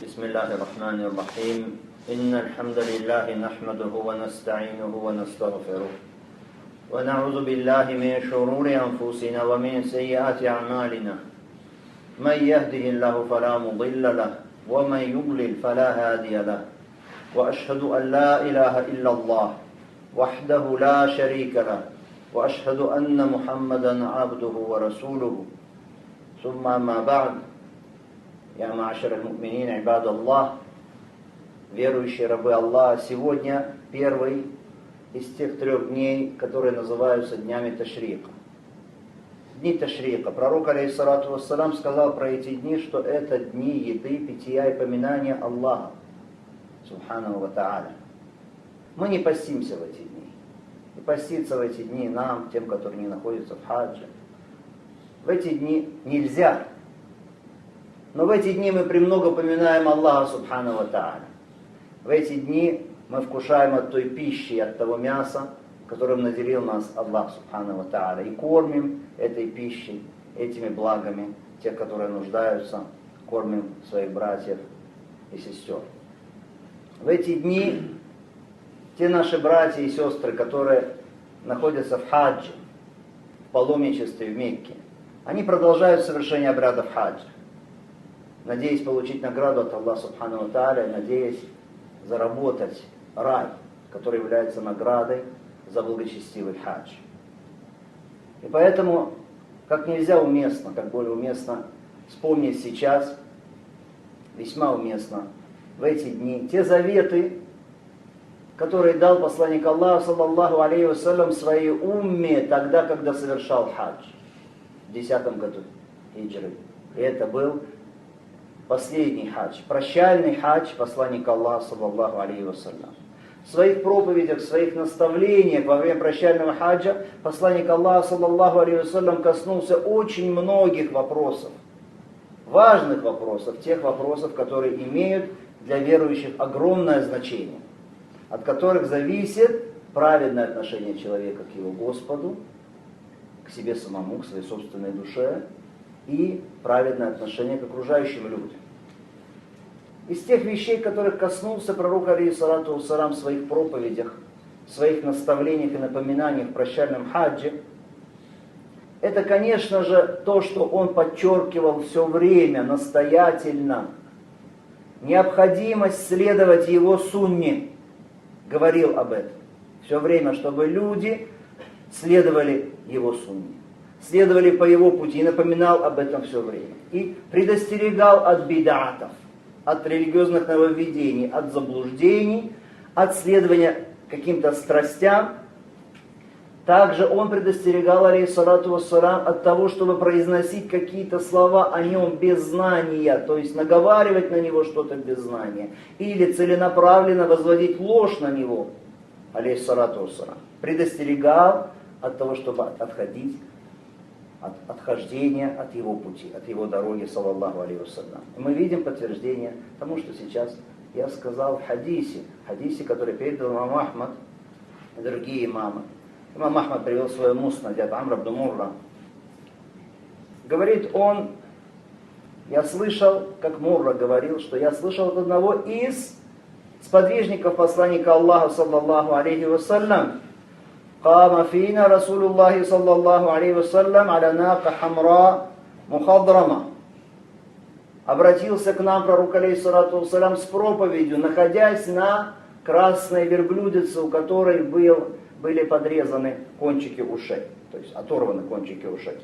بسم الله الرحمن الرحيم إن الحمد لله نحمده ونستعينه ونستغفره ونعوذ بالله من شرور أنفسنا ومن سيئات أعمالنا من يهده الله فلا مضل له ومن يضلل فلا هادي له وأشهد أن لا إله إلا الله وحده لا شريك له وأشهد أن محمدا عبده ورسوله ثم أما بعد. Я ма'ашар аль-му'минин, ибад Аллах, верующие рабы Аллаха, сегодня первый из тех 3 дней, которые называются днями Ташрика. Дни Ташрика. Пророк, алейхиссалату вассалам, сказал про эти дни, что это дни еды, питья и поминания Аллаха, субханаху ва та'аля. Мы не постимся в эти дни. И поститься в эти дни нам, тем, которые не находятся в хаджи, в эти дни нельзя. Но в эти дни мы премного поминаем Аллаха субханаху ва та'аля. В эти дни мы вкушаем от той пищи, от того мяса, которым наделил нас Аллах субханаху ва та'аля. И кормим этой пищей, этими благами тех, которые нуждаются, кормим своих братьев и сестер. В эти дни те наши братья и сестры, которые находятся в хаджи, в паломничестве в Мекке, они продолжают совершение обрядов хаджа, надеясь получить награду от Аллаха субханаху ва та'аля, надеясь заработать рай, который является наградой за благочестивый хадж. И поэтому, как нельзя уместно, как более уместно вспомнить сейчас, весьма уместно в эти дни, те заветы, которые дал посланник Аллаха, саллаллаху алейхи вассалям, своей умме тогда, когда совершал хадж, в 10 году хиджры. И это был последний хадж, прощальный хадж посланника Аллаха, саллаллаху алейхи вассалям. В своих проповедях, в своих наставлениях во время прощального хаджа посланник Аллаха, саллаллаху алейхи вассалям, коснулся очень многих вопросов, важных вопросов, тех вопросов, которые имеют для верующих огромное значение, от которых зависит праведное отношение человека к его Господу, к себе самому, к своей собственной душе, и праведное отношение к окружающим людям. Из тех вещей, которых коснулся пророк, алейхиссалату вассалам, в своих проповедях, в своих наставлениях и напоминаниях в прощальном хаджи, это, конечно же, то, что он подчеркивал все время, настоятельно, необходимость следовать его сунне, говорил об этом все время, чтобы люди следовали его сунне, следовали по его пути, и напоминал об этом все время. И предостерегал от бидатов, от религиозных нововведений, от заблуждений, от следования каким-то страстям. Также он предостерегал, алейхиссалату вассалам, от того, чтобы произносить какие-то слова о нем без знания, то есть наговаривать на него что-то без знания, или целенаправленно возводить ложь на него, алейхиссалату вассалам. Предостерегал от того, чтобы отходить от отхождения от его пути, от его дороги, саллаллаху алейхи вассалям. И мы видим подтверждение тому, что сейчас я сказал в хадисе, который передал имам Ахмад и другие имамы. Имам Ахмад привел свой муснад от Амра ибн Мурра. Говорит он, я слышал, как Мурра говорил, что я слышал от одного из сподвижников посланника Аллаха, саллаллаху алейхи вассалям: قام فينا رسول الله صلى الله عليه وسلم على ناقة حمراء مخضرمة. Обратился к нам пророк, алейхиссалату вассалям, с проповедью, находясь на красной верблюдице, у которой были подрезаны кончики ушей, то есть оторваны кончики ушей.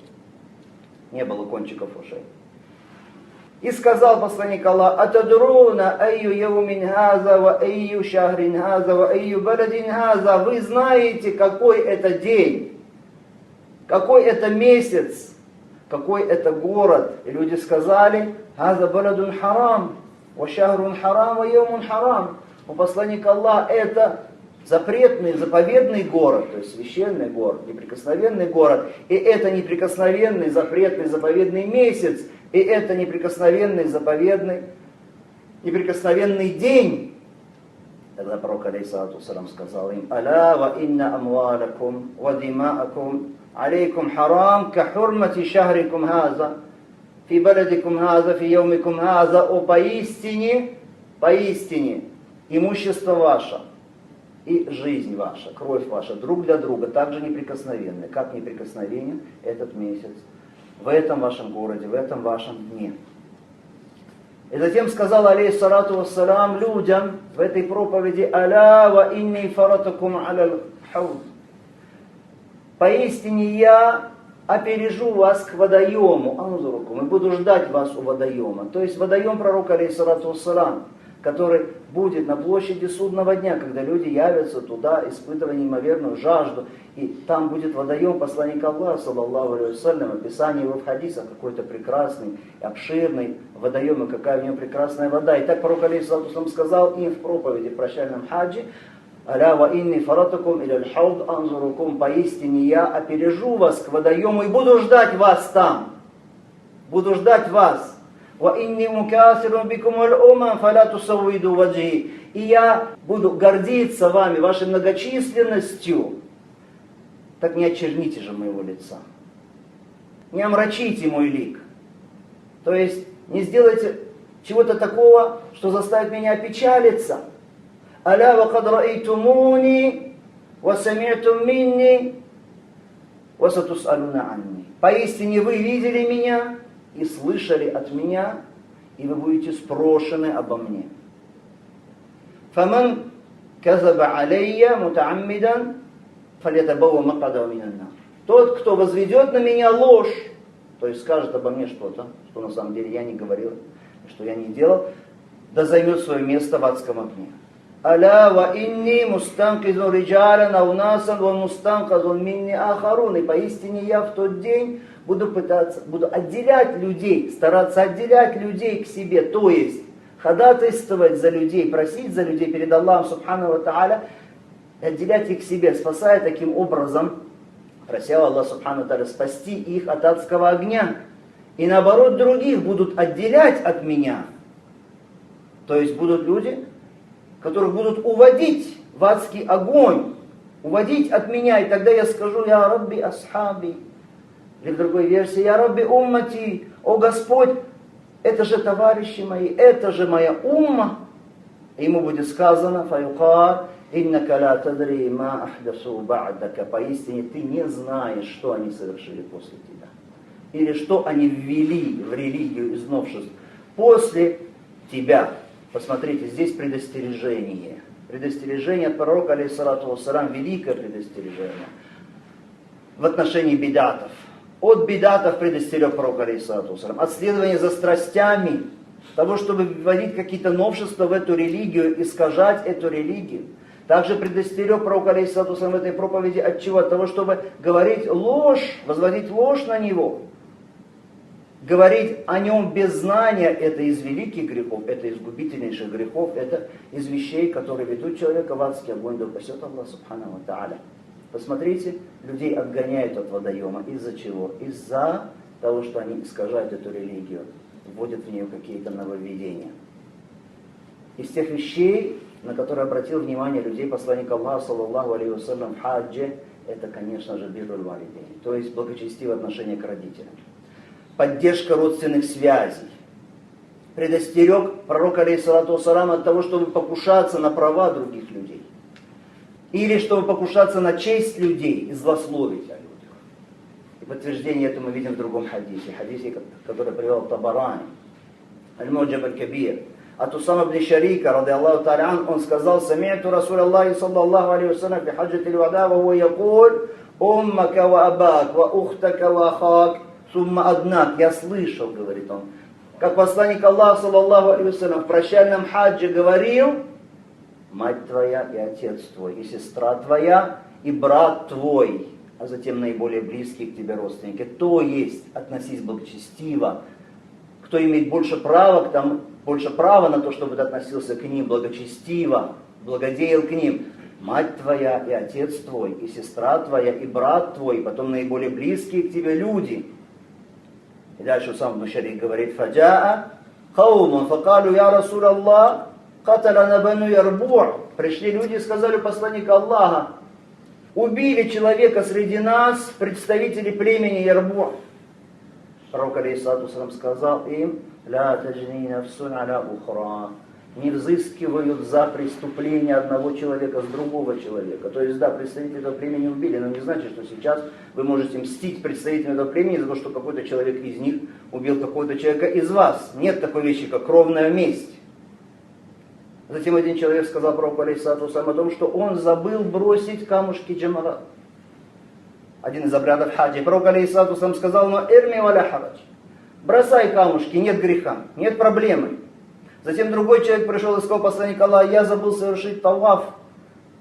Не было кончиков ушей. И сказал посланник Аллаха: «Атадруна айю яумин хаза, ва айю шахрин хаза, ва айю баладин хаза». Вы знаете, какой это день, какой это месяц, какой это город. И люди сказали: «Хаза баладун харам, ва шахрун харам, ва яумун харам». У посланника Аллаха это запретный, заповедный город, то есть священный город, неприкосновенный город. И это неприкосновенный, запретный, заповедный месяц. И это неприкосновенный, заповедный, неприкосновенный день. Тогда пророк, алейхиссалату вассалам, сказал им: «Аля ва инна амвалакум ва димаакум алейкум харам ка хурмати шахрикум хаза фи баладикум хаза, фи яумикум хаза, о поистине, имущество ваше и жизнь ваша, кровь ваша, друг для друга, также неприкосновенны, как неприкосновенен этот месяц, в этом вашем городе, в этом вашем дне. И затем сказал, алейхиссалату вассалам, людям в этой проповеди, «Аля ва инни фаратакум аля хауд». Поистине я опережу вас к водоему, анзурукум, и буду ждать вас у водоема. То есть водоем пророка, алейхиссалату вассалам, который будет на площади судного дня, когда люди явятся туда, испытывая неимоверную жажду. И там будет водоем посланника Аллаха, саллаллаху алейхи вассалям, описание его в хадисах, какой-то прекрасный, обширный водоем, и какая в нем прекрасная вода. И так пророк, алейхиссалату вассалам, сказал им в проповеди в прощальном хаджи, «Аля ва инни фаратакум иля аль-хауд анзурукум», поистине я опережу вас к водоему и буду ждать вас там. Буду ждать вас. وَإِنِّي مُكَاثِرٌ بِكُمُ الْأُمَمَ فَلَا تُسَوِّدُوا وَجْهِي. И я буду гордиться вами, вашей многочисленностью. Так не очерните же моего лица. Не омрачите мой лик. То есть не сделайте чего-то такого, что заставит меня опечалиться. أَلَا وَقَدْ رَأَيْتُمُونِي وَسَمِعْتُمْ مِنِّي وَسَتُسْأَلُونَ عَنِّي. Поистине вы видели меня и слышали от меня, и вы будете спрошены обо мне. فَمَنْ كَذَبَ عَلَيَّ مُتَعَمِّدًا فَلْيَتَبَوَّأْ مَقْعَدَهُ مِنَ النَّارِ. Тот, кто возведет на меня ложь, то есть скажет обо мне что-то, что на самом деле я не говорил, что я не делал, да займет свое место в адском огне. «Аля ва инни мустанкизу риджалан аунасан ва мустанказун минни ахарун». И поистине я в тот день буду отделять людей, стараться отделять людей к себе, то есть ходатайствовать за людей, просить за людей перед Аллахом Субхану ва Тааля, отделять их к себе, спасая таким образом, прося Аллаха Субхану ва Тааля спасти их от адского огня. И наоборот, других будут отделять от меня. То есть будут люди, которых будут уводить в адский огонь, уводить от меня, и тогда я скажу: «Я Рабби асхаби». Или в другой версии: «Я Рабби уммати». О Господь, это же товарищи мои, это же моя умма. И ему будет сказано: «Фаюкар, иннака ла тадри ма ахдасу ба'дака». Поистине ты не знаешь, что они совершили после тебя. Или что они ввели в религию из новшеств после тебя. Посмотрите, здесь предостережение. Предостережение от пророка, алейхиссалату вассалам, великое предостережение в отношении бидатов. От бидатов предостерег пророк, алейхиссалату вассалам. От следования за страстями, того, чтобы вводить какие-то новшества в эту религию, искажать эту религию. Также предостерег пророк, алейхиссалату вассалам, в этой проповеди от чего? От того, чтобы говорить ложь, возводить ложь на него. Говорить о нем без знания — это из великих грехов, это из губительнейших грехов, это из вещей, которые ведут человека в адский огонь, да упасет Аллах Субхану ва Тааля. Посмотрите, людей отгоняют от водоема. Из-за чего? Из-за того, что они искажают эту религию, вводят в нее какие-то нововведения. Из тех вещей, на которые обратил внимание людей посланник Аллаха, саллаллаху алейхи вассалям, в хаджи, это, конечно же, бирруль валидейн, то есть благочестивое отношение к родителям. Поддержка родственных связей. Предостерег пророк, алейхиссалату вассалам, от того, чтобы покушаться на права других людей. Или чтобы покушаться на честь людей и злословить о людях. И подтверждение этому мы видим в другом хадисе. Хадисе, который привел Табарани. Аль-Муджаб аль-Кабир. От Усама ибн Шарика, ради Аллаху та'аля, он сказал: «Сами'ту Расуль Аллахи саллаллаху алейхи вассалям фи хаджатил вада, ва хуа якуль, уммака ва абак, ва ухтака ва ахак». Сумма однак, я слышал, говорит он, как посланник Аллаха, саллаллаху алейхи вассалям, в прощальном хаджи говорил: мать твоя и отец твой, и сестра твоя, и брат твой, а затем наиболее близкие к тебе родственники. То есть, относись благочестиво. Кто имеет больше права на то, чтобы ты относился к ним благочестиво, благодеял к ним. Мать твоя и отец твой, и сестра твоя, и брат твой, и потом наиболее близкие к тебе люди. И дальше сам Бушарик говорит: «Фаджаа хауман факалю я Расуль Аллах, каталана бану Ярбу'а». Пришли люди и сказали посланнику Аллаха: убили человека среди нас, представители племени Ярбу'а. Пророк алейхиссалату вассалам сказал им: «Ля таджни нафсун аля ухра». Не взыскивают за преступление одного человека с другого человека. То есть, да, представители этого племени убили, но не значит, что сейчас вы можете мстить представителям этого племени за то, что какой-то человек из них убил какого-то человека из вас. Нет такой вещи, как кровная месть. Затем один человек сказал пророку алейхиссалату вассалам о том, что он забыл бросить камушки джамарат. Один из обрядов хаджи. Пророк алейхиссалату вассалам сказал: «Но эрми валя харадж». Бросай камушки, нет греха, нет проблемы. Затем другой человек пришел и сказал: посланник Аллаха: я забыл совершить таваф.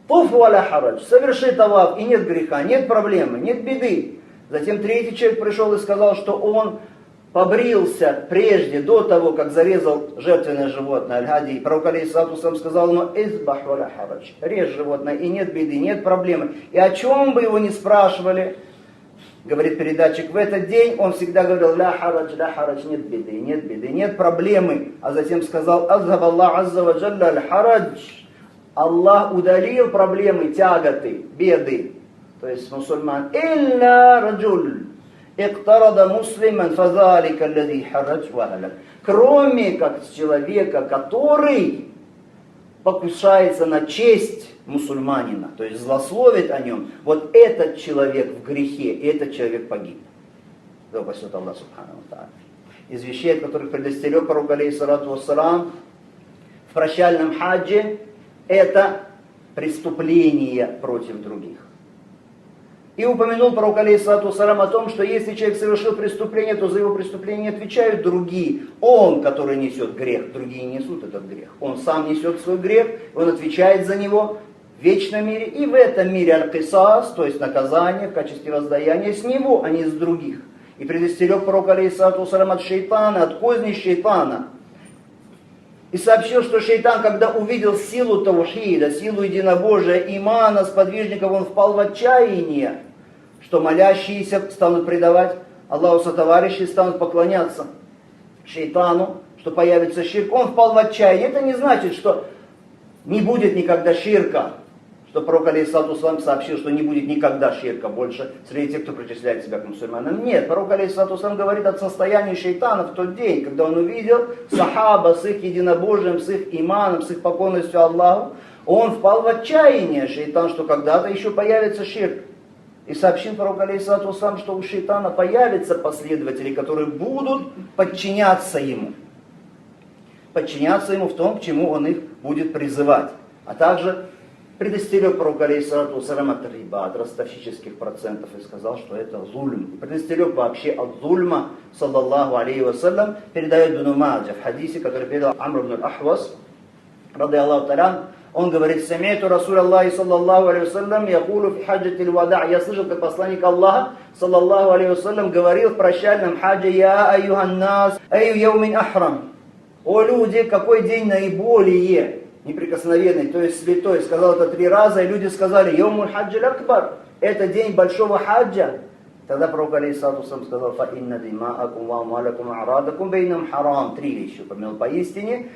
Туф валя харадж. Соверши таваф, и нет греха, нет проблемы, нет беды. Затем третий человек пришел и сказал, что он побрился прежде, до того, как зарезал жертвенное животное, аль-хади. И пророк алейхиссалату вассалам сказал: но избах валя харадж. Режь животное, и нет беды, нет проблемы. И о чем бы его ни спрашивали, говорит передатчик, в этот день он всегда говорил: ля харадж, нет беды, нет проблемы. А затем сказал: азхаб Аллах азза ва джалля аль-харадж. Аллах удалил проблемы, тяготы, беды. То есть мусульман. Илля раджуль иктарада муслиман фазалика аллади харадж валя. Кроме как человека, который покушается на честь мусульманина, то есть злословит о нем, вот этот человек в грехе, и этот человек погиб. Да упасет Аллах субхану ва тааля. Из вещей, от которых предостерег пророк алейхиссалату вассалам в прощальном хаджи, это преступление против других. И упомянул пророк алейхиссалату вассалам о том, что если человек совершил преступление, то за его преступление не отвечают другие. Он, который несет грех, другие несут этот грех. Он сам несет свой грех, он отвечает за него в вечном мире. И в этом мире аль-кисас, то есть наказание в качестве воздаяния с него, а не с других. И предостерег пророк алейхиссалату вассалам от шейтана, от козней шейтана. И сообщил, что шейтан, когда увидел силу таухида, силу единобожия, имана, сподвижников, он впал в отчаяние, что молящиеся станут предавать Аллаху сотоварищи, станут поклоняться шейтану, что появится ширк. Он впал в отчаяние. Это не значит, что не будет никогда ширка, что пророк алейхиссалату вассалам сообщил, что не будет никогда ширка больше среди тех, кто причисляет себя к мусульманам. Нет, пророк алейхиссалату вассалам говорит о состоянии шейтана в тот день, когда он увидел сахаба с их единобожием, с их иманом, с их покорностью Аллаху. Он впал в отчаяние, шейтан, что когда-то еще появится ширк. И сообщил пророк алейхиссалату вассалам, что у шейтана появятся последователи, которые будут подчиняться ему. Подчиняться ему в том, к чему он их будет призывать. А также предостерег пророк алейхиссалату вассалам от риба, от ростовщических процентов, и сказал, что это зульм. И предостерег вообще от зульма, саллаллаху алейхи вассалям, передает Ибн Маджа в хадисе, который передал Амр ибн аль-Ахвас, рады Аллаху та'аля. Он говорит: «Самейту Расуль Аллахи саллаллаху алейхи вассалям якулу фи хаджатил вада». Я слышал, как посланник Аллаха саллаллаху алейхи вассалям говорил в прощальном хаджи: «Я аюхан нас, аю яумин ахрам». О люди, какой день наиболее неприкосновенный, то есть святой. Сказал это 3 раза, и люди сказали: «Яумуль хаджи акбар». Это день большого хаджа. Тогда пророк алейхиссалату вассалам сказал: «Фа инна димаакум ва амвалакум арадакум бейнам харам». 3 вещи упомянул: поистине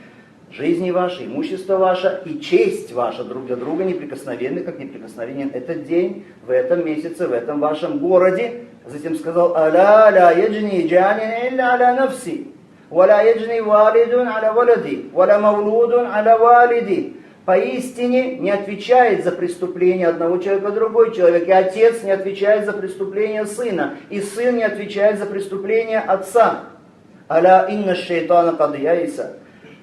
жизни ваши, имущество ваше и честь ваша друг для друга неприкосновенны, как неприкосновенен этот день, в этом месяце, в этом вашем городе. Затем сказал: «Аля ля яджни джанин илля аля нафси, ва ля яджни валидун аля валади, ва ля мавлудун аля валиди». Поистине не отвечает за преступление одного человека другой человек, и отец не отвечает за преступление сына, и сын не отвечает за преступление отца. «Аля инна шейтана кад яиса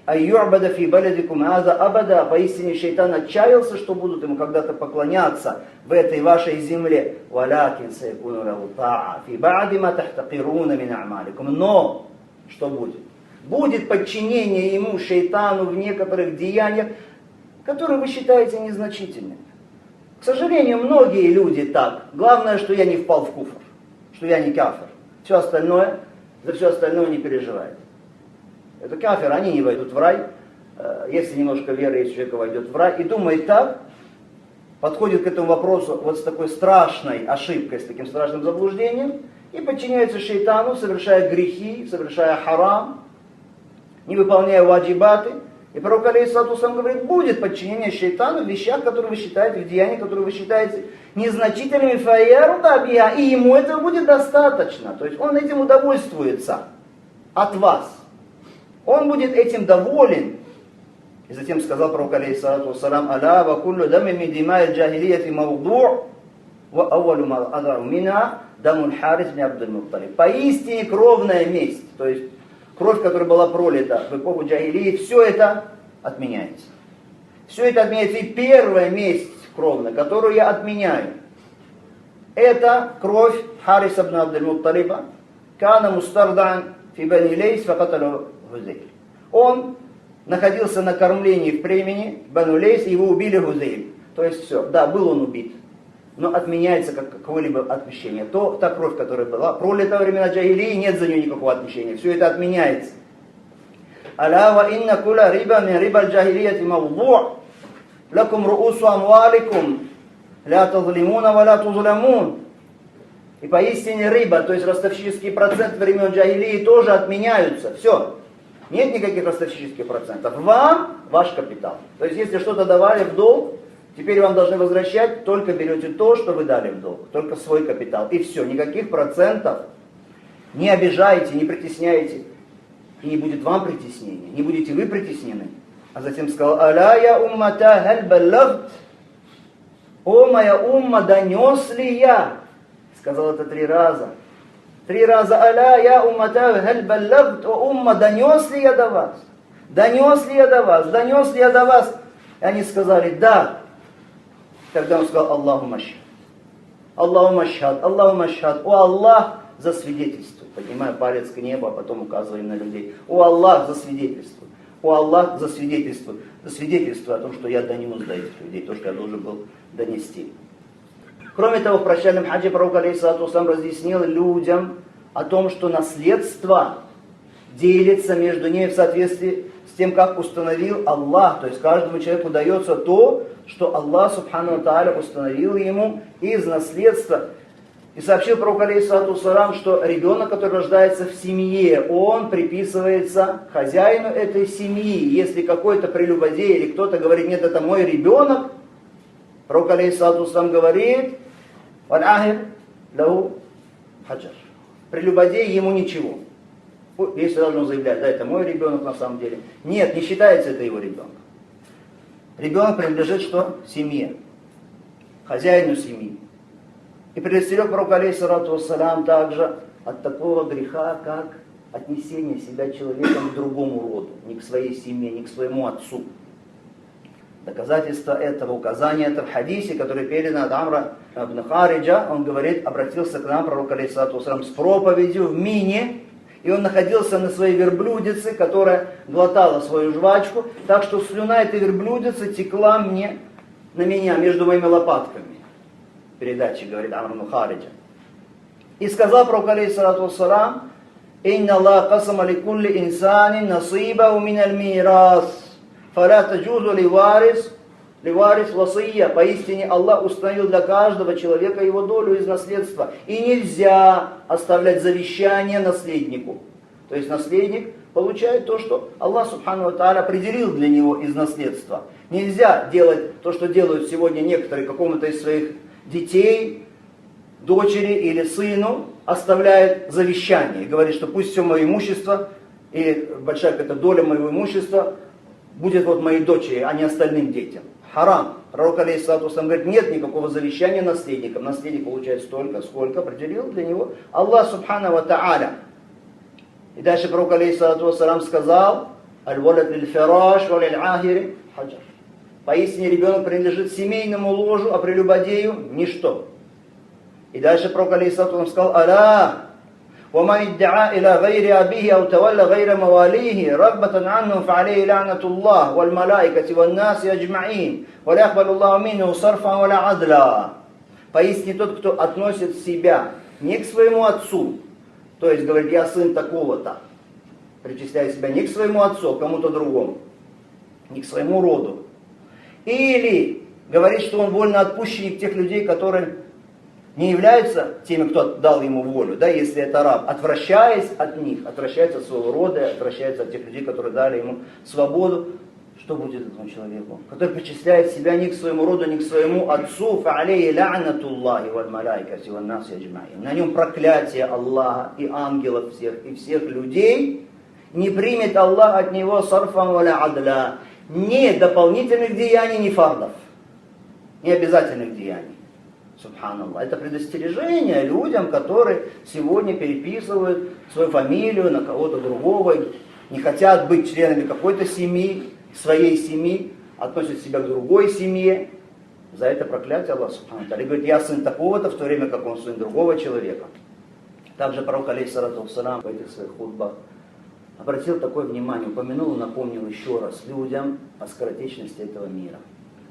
айю'бада фи баладикум аза абада». Поистине шейтан отчаялся, что будут ему когда-то поклоняться в этой вашей земле. «Валякин сайкуну лаху та'a фи ба'ди ма тахтакируна мин а'маликум». Но что будет? Будет подчинение ему, шейтану, в некоторых деяниях, которые вы считаете незначительными. К сожалению, многие люди так. Главное, что я не впал в куфр, что я не кафир. Все остальное, за все остальное не переживает. Это кафир, они не войдут в рай. Если немножко веры, если человек войдет в рай и думает так, подходит к этому вопросу вот с такой страшной ошибкой, с таким страшным заблуждением, и подчиняется шейтану, совершая грехи, совершая харам, не выполняя ваджибаты, И пророк алейхиссалату вассалам говорит, будет подчинение шайтану в вещах, которые вы считаете, в деяниях, которые вы считаете незначительными, и ему этого будет достаточно. То есть он этим удовольствуется от вас. Он будет этим доволен. И затем сказал пророк алейхиссалату вассалам, «Аля ва куллю дами мин дима'i джахилияти мавду' ва аввалу ма адрау мина дамуль Харис бин Абдуль-Мутталиб». Поистине кровная месть, то есть кровь, которая была пролита в эпоху джахилии, все это отменяется. Все это отменяется. И первая месть кровная, которую я отменяю, это кровь Хариса бин Абдуль-Мутталиба. Кана мустардан фи бани Лейс факаталу Хузейль. Он находился на кормлении в племени Бану Лейс, и его убили Хузейль. То есть все, да, был он убит, но отменяется какое-либо отмещение. Та кровь, которая была пролита во времена джахилии, нет за нее никакого отмещения. Все это отменяется. Аля ва инна куля риба мин риба аль-джахилияти мавду' лакум руусу амваликум ля тазлимуна ва ля тузламун. И поистине риба, то есть ростовщические проценты времен джахилии тоже отменяются. Все. Нет никаких ростовщических процентов. Вам ваш капитал. То есть если что-то давали в долг, теперь вам должны возвращать, только берете то, что вы дали в долг. Только свой капитал. И все. Никаких процентов. Не обижайте, не притесняйте. И не будет вам притеснения. Не будете вы притеснены. А затем сказал, «Аля я уммата халь баллагт». О, моя умма, донес ли я? Сказал это 3 раза. 3 раза, «Аля я уммата халь баллагт». О, умма, донес ли я до вас? Донес ли я до вас? Донес ли я до вас? И они сказали, да. Тогда он сказал, Аллахумма шхад. Аллахумма шхад. Аллахумма шхад. О, Аллах, засвидетельствуй. Поднимая палец к небу, а потом указываем на людей. О, Аллах, засвидетельствуй. О, Аллах, засвидетельствуй. Засвидетельствуй о том, что я донес до этих людей, то, что я должен был донести. Кроме того, в прощальном хаджи пророк алейхиссалату вассалам разъяснил людям о том, что наследство делится между ними в соответствии с тем, как установил Аллах. То есть каждому человеку дается то, что Аллах субхану ва тааля установил ему из наследства. И сообщил пророк алейхиссалату вассалам, что ребенок, который рождается в семье, он приписывается хозяину этой семьи. Если какой-то прелюбодей или кто-то говорит, нет, это мой ребенок, пророк алейхиссалату вассалам говорит, «Валь-ахир лаху хаджар». Прелюбодей ему ничего. Если должен заявлять, да, это мой ребенок на самом деле. Нет, не считается это его ребенок. Ребенок принадлежит что? Семье. Хозяину семьи. И предостерег пророк алейхиссалату вассалам также от такого греха, как отнесение себя человеком к другому роду. Не к своей семье, не к своему отцу. Доказательство этого, указание это в хадисе, который передан от Амра ибн Хариджа. Он говорит, обратился к нам пророк алейхиссалату вассалам с проповедью в Мине. И он находился на своей верблюдице, которая глотала свою жвачку, так что слюна этой верблюдицы текла мне, на меня, между моими лопатками. Передачи, говорит Амр ибн Хариджа. И сказал пророк алейхиссалату вассалам, «Инна Аллах касама ли кулли инсани насибаху миналь мирас, фаля таджузу ливарис васия». Поистине Аллах установил для каждого человека его долю из наследства. И нельзя оставлять завещание наследнику. То есть наследник получает то, что Аллах субхану ва тааля определил для него из наследства. Нельзя делать то, что делают сегодня некоторые какому-то из своих детей, дочери или сыну, оставляет завещание. И говорит, что пусть все мое имущество, и большая какая-то доля моего имущества будет вот моей дочери, а не остальным детям. Харам. Пророк алейхиссалату вассалам говорит, нет никакого завещания наследникам. Наследник получает столько, сколько определил для него Аллах субхану ва тааля. И дальше пророк алейхиссалату вассалам сказал, «Аль-валад лиль-фираш ва-лиль-ахири хаджар». Поистине ребенок принадлежит семейному ложу, а прелюбодею ничто. И дальше пророк алейхиссалату вассалам сказал, «Аля, ومن ادعى إلى غير أبيه أو تولى غير مواليه رغبة عنه فعليه لعنة الله والملائكة والناس أجمعين ولا يقبل الله منه صرفا ولا عدلا». Поистине тот, кто относит себя не к своему отцу, то есть говорит, я сын такого-то, причисляя себя не к своему отцу, а к кому-то другому, не к своему роду, или говорит, что он вольноотпущенник тех людей, которые не являются теми, кто дал ему волю, да, если это раб, отвращаясь от них, отвращается от своего рода, отвращается от тех людей, которые дали ему свободу, что будет этому человеку, который причисляет себя не к своему роду, не к своему отцу, فَعَلَيْهِ لَعْنَةُ اللَّهِ وَالْمَلَائِكَةِ وَالنَّاسِ أَجْمَعِينَ. На нем проклятие Аллаха и ангелов всех, и всех людей. Не примет Аллах от него сарфан валя адля, ни дополнительных деяний, ни фардов, ни обязательных деяний. Субханаллах. Это предостережение людям, которые сегодня переписывают свою фамилию на кого-то другого, не хотят быть членами какой-то семьи, своей семьи, относят себя к другой семье. За это проклятие Аллах Субхану Тааля говорит: я сын такого-то, в то время как он сын другого человека. Также пророк алейхиссалату вассалам в этих своих хутбах обратил такое внимание, упомянул и напомнил еще раз людям о скоротечности этого мира,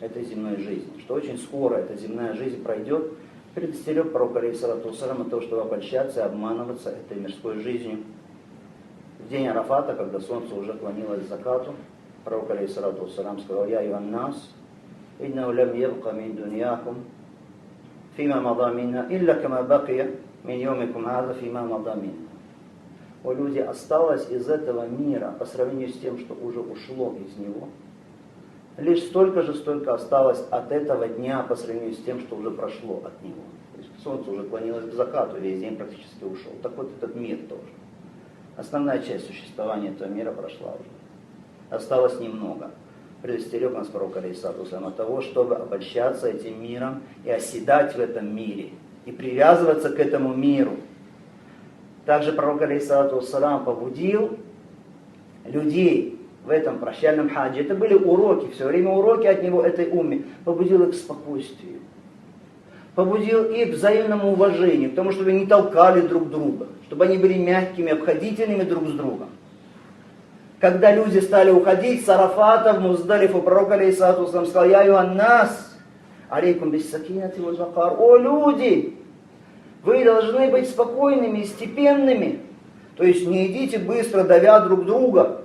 этой земной жизни, что очень скоро эта земная жизнь пройдет. Предостерег пророк алейхиссалату вассалам от того, чтобы обольщаться и обманываться этой мирской жизнью. В день Арафата, когда солнце уже клонилось к закату, пророк алейхиссалату вассалам сказал: «Я юаннас, иннаху лам ябка мин дуньякум, фима мада минна, илля кама бакия мин йомикум хаза, фима мада минна». О люди, осталось из этого мира, по сравнению с тем, что уже ушло из него, лишь столько же, столько осталось от этого дня по сравнению с тем, что уже прошло от него. То есть солнце уже клонилось к закату, весь день практически ушел. Так вот этот мир тоже. Основная часть существования этого мира прошла уже. Осталось немного. Предостерег нас пророк алейхиссалату вассалам от того, чтобы обольщаться этим миром и оседать в этом мире, и привязываться к этому миру. Также пророк алейхиссалату вассалам побудил людей в этом прощальном хаджи. Это были уроки, все время уроки от него этой умме. Побудил их к спокойствию. Побудил их к взаимному уважению, к тому, чтобы они не толкали друг друга, чтобы они были мягкими, обходительными друг с другом. Когда люди стали уходить с Арафата в Муздалифу, пророк алейхиссалату вассалам сказал: «Я юаннас, алейкум биссакинати валь вакар». О люди! Вы должны быть спокойными и степенными. То есть не идите быстро, давя друг друга.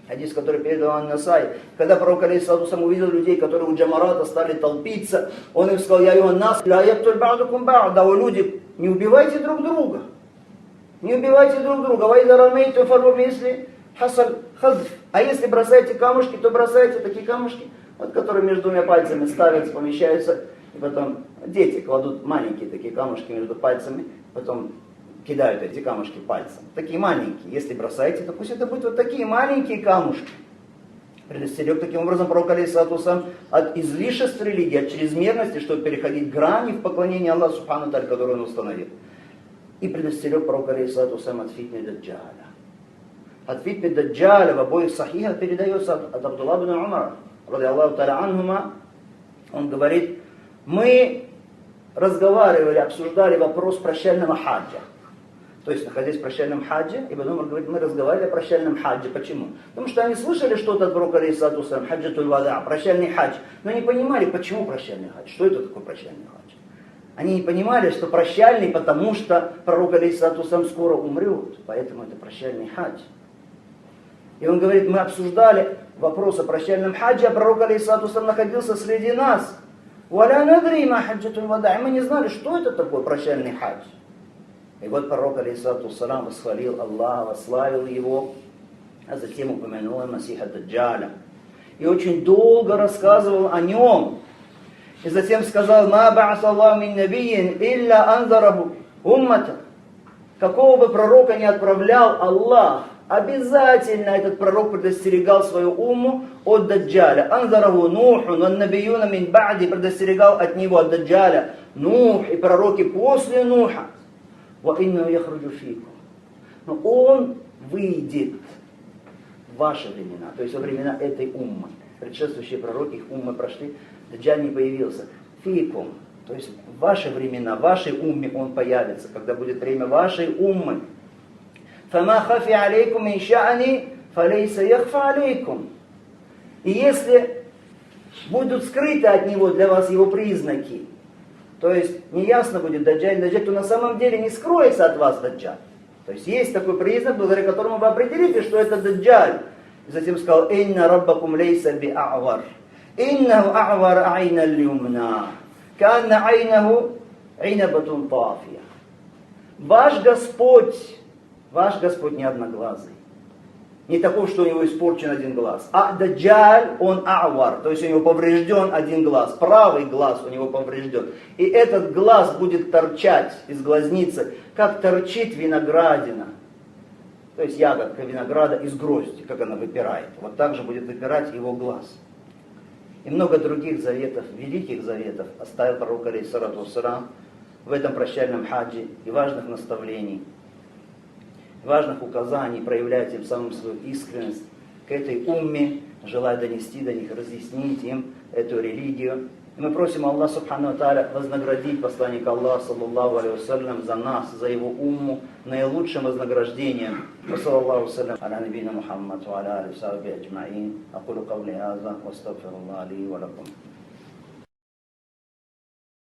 Хадис, который передал Ан-Насай. Когда пророк алейхиссалату вассалам увидел людей, которые у Джамарата стали толпиться, он им сказал: «Я юаннас, ля яктуль ба'дукум ба'да». О люди, не убивайте друг друга. Не убивайте друг друга. Вайза рамейту фарбу мисли хасаль хазф. А если бросаете камушки, то бросайте такие камушки, вот, которые между двумя пальцами ставятся, помещаются. И потом дети кладут маленькие такие камушки между пальцами, потом кидают эти камушки пальцем. Такие маленькие. Если бросаете, то пусть это будут вот такие маленькие камушки. Предостерег таким образом пророк алейхиссалату вассалам от излишеств религии, от чрезмерности, чтобы переходить грани в поклонении Аллаху Субхану Тааля, который он установил. И предостерег пророк алейхиссалату вассалам от фитны даджаля. От фитны даджаля в обоих сахихах передается от Абдулла ибн Умара, ради Аллаху Тааля анхума. Он говорит: мы разговаривали, обсуждали вопрос прощального хаджа. То есть, находясь в прощальном хадже, Ибн Умар говорит, мы разговаривали о прощальном хадже. Почему? Потому что они слышали что-то от пророка алейхиссалату вассалам, хаджатуль вада, прощальный хадж, но не понимали, почему прощальный хадж, что это такое прощальный хадж. Они не понимали, что прощальный, потому что пророк алейхиссалату вассалам скоро умрет, поэтому это прощальный хадж. И он говорит, мы обсуждали вопрос о прощальном хадже, а пророк алейхиссалату вассалам находился среди нас. «Валя надри ма хаджатуль вада». И мы не знали, что это такое прощальный хадж. И вот пророк алейхиссалату вассалам восхвалил Аллаха, восславил его, а затем упомянул Масиха Даджаля. И очень долго рассказывал о нем. И затем сказал: «Ма ба'ас Аллаху мин набийин илля анзараху уммата». Какого бы пророка не отправлял Аллах, обязательно этот пророк предостерегал свою умму от Даджаля. Анзараху Нухун, он набиюна мин ба'ди, предостерегал от него, от Даджаля, Нух и пророки после Нуха. وَإِنَّهُ يَخْرُجُ فِيكُمْ. Но он выйдет в ваши времена, то есть во времена этой уммы. Предшествующие пророки, их уммы прошли, Даджаль не появился. Фикум, то есть в ваши времена, в вашей умме он появится, когда будет время вашей уммы. فَمَا خَفِي عَلَيْكُمْ مِنْ شَأْنِ فَلَيْسَ يَخْفَ عَلَيْكُمْ. И если будут скрыты от него для вас его признаки, то есть неясно будет Даджаль, то на самом деле не скроется от вас Даджаль. То есть есть такой признак, благодаря которому вы определите, что это Даджаль. И затем сказал: «Инна раббакум лейса би а'вар. Иннаху а'вар айна люмна. Канна айнаху айнабатун тафия». Ваш Господь не одноглазый. Не таков, что у него испорчен один глаз. А даджаль, он авар, то есть у него поврежден один глаз. Правый глаз у него поврежден. И этот глаз будет торчать из глазницы, как торчит виноградина. То есть ягодка винограда из грозди, как она выпирает. Вот так же будет выпирать его глаз. И много других заветов, великих заветов оставил пророк алейхиссалату вассалям в этом прощальном хаджи и важных наставлений, важных указаний, проявляя тем самым свою искренность к этой умме, желая донести до них, разъяснить им эту религию. И мы просим Аллаха Субхану ва Тааля вознаградить посланника Аллаха, саллаллаху алейхи вассалям, за нас, за его умму, наилучшим вознаграждением. Саллаллаху салям аля набийна Мухаммад ва аля алихи ва сахбихи аджмаин. Акулу кавли хаза ва астагфируллаха ли ва лакум.